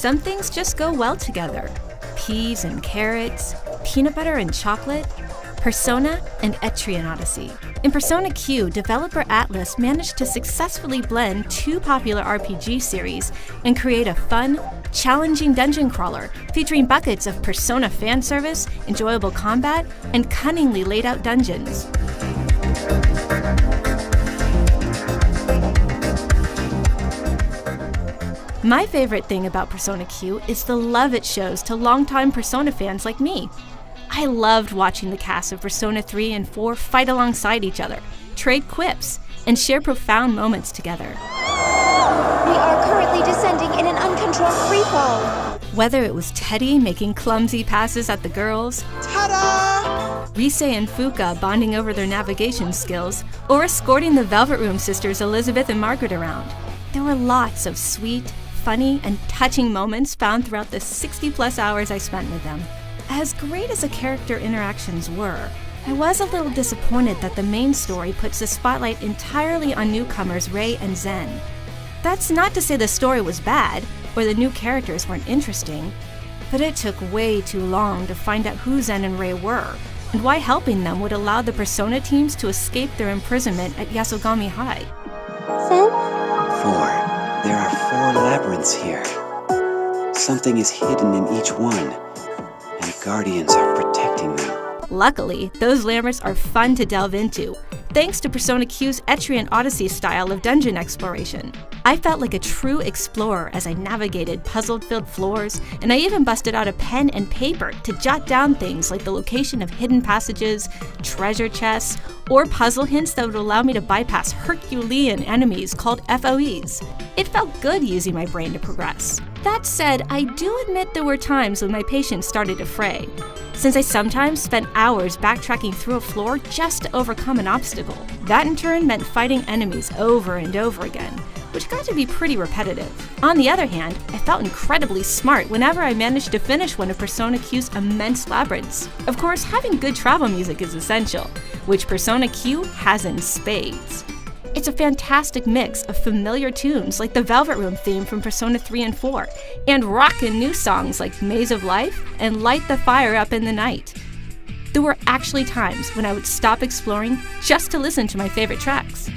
Some things just go well together. Peas and carrots, peanut butter and chocolate, Persona and Etrian Odyssey. In Persona Q, developer Atlas managed to successfully blend two popular RPG series and create a fun, challenging dungeon crawler featuring buckets of Persona fan service, enjoyable combat, and cunningly laid out dungeons. My favorite thing about Persona Q is the love it shows to longtime Persona fans like me. I loved watching the cast of Persona 3 and 4 fight alongside each other, trade quips, and share profound moments together. We are currently descending in an uncontrolled freefall. Whether it was Teddy making clumsy passes at the girls, Ta-da! Rise and Fuka bonding over their navigation skills, or escorting the Velvet Room sisters Elizabeth and Margaret around, there were lots of sweet, funny, and touching moments found throughout the 60-plus hours I spent with them. As great as the character interactions were, I was a little disappointed that the main story puts the spotlight entirely on newcomers Rei and Zen. That's not to say the story was bad, or the new characters weren't interesting, but it took way too long to find out who Zen and Rei were, and why helping them would allow the Persona teams to escape their imprisonment at Yasogami High. Zen? 4. There are 4 labyrinths here. Something is hidden in each one, and guardians are protecting them. Luckily, those labyrinths are fun to delve into, thanks to Persona Q's Etrian Odyssey style of dungeon exploration. I felt like a true explorer as I navigated puzzle-filled floors, and I even busted out a pen and paper to jot down things like the location of hidden passages, treasure chests, or puzzle hints that would allow me to bypass Herculean enemies called FOEs. It felt good using my brain to progress. That said, I do admit there were times when my patience started to fray, since I sometimes spent hours backtracking through a floor just to overcome an obstacle. That in turn meant fighting enemies over and over again, which got to be pretty repetitive. On the other hand, I felt incredibly smart whenever I managed to finish one of Persona Q's immense labyrinths. Of course, having good travel music is essential, which Persona Q has in spades. It's a fantastic mix of familiar tunes like the Velvet Room theme from Persona 3 and 4, and rockin' new songs like Maze of Life and Light the Fire Up in the Night. There were actually times when I would stop exploring just to listen to my favorite tracks.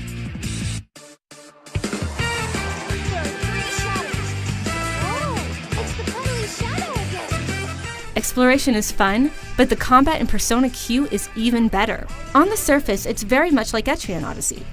Exploration is fun, but the combat in Persona Q is even better. On the surface, it's very much like Etrian Odyssey.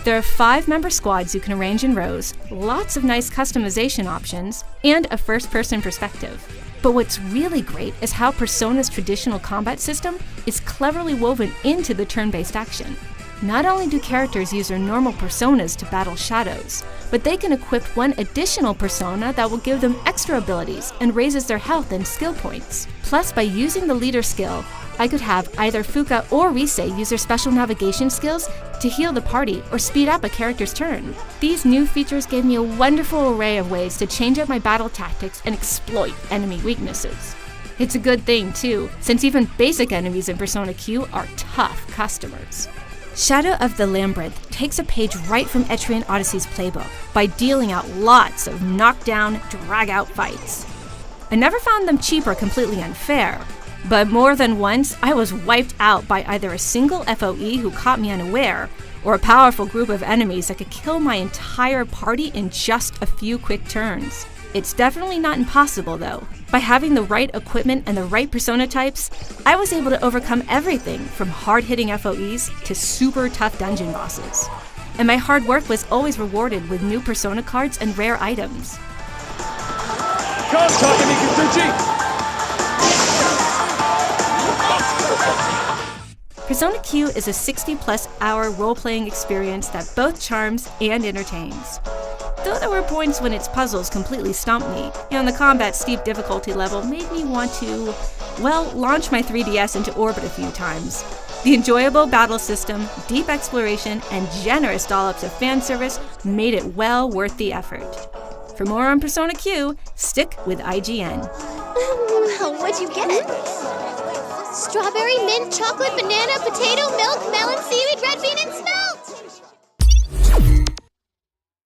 There are 5-member squads you can arrange in rows, lots of nice customization options, and a first-person perspective. But what's really great is how Persona's traditional combat system is cleverly woven into the turn-based action. Not only do characters use their normal personas to battle shadows, but they can equip one additional persona that will give them extra abilities and raises their health and skill points. Plus, by using the leader skill, I could have either Fuka or Rise use their special navigation skills to heal the party or speed up a character's turn. These new features gave me a wonderful array of ways to change up my battle tactics and exploit enemy weaknesses. It's a good thing, too, since even basic enemies in Persona Q are tough customers. Shadow of the Labyrinth takes a page right from Etrian Odyssey's playbook by dealing out lots of knockdown, drag-out fights. I never found them cheap or completely unfair, but more than once I was wiped out by either a single FOE who caught me unaware, or a powerful group of enemies that could kill my entire party in just a few quick turns. It's definitely not impossible though. By having the right equipment and the right persona types, I was able to overcome everything from hard-hitting FOEs to super tough dungeon bosses. And my hard work was always rewarded with new persona cards and rare items. Persona Q is a 60-plus hour role-playing experience that both charms and entertains. Though there were points when its puzzles completely stumped me, and the combat's steep difficulty level made me want to, well, launch my 3DS into orbit a few times. The enjoyable battle system, deep exploration, and generous dollops of fan service made it well worth the effort. For more on Persona Q, stick with IGN. What'd you get? Strawberry, mint, chocolate, banana, potato, milk, melon, seaweed,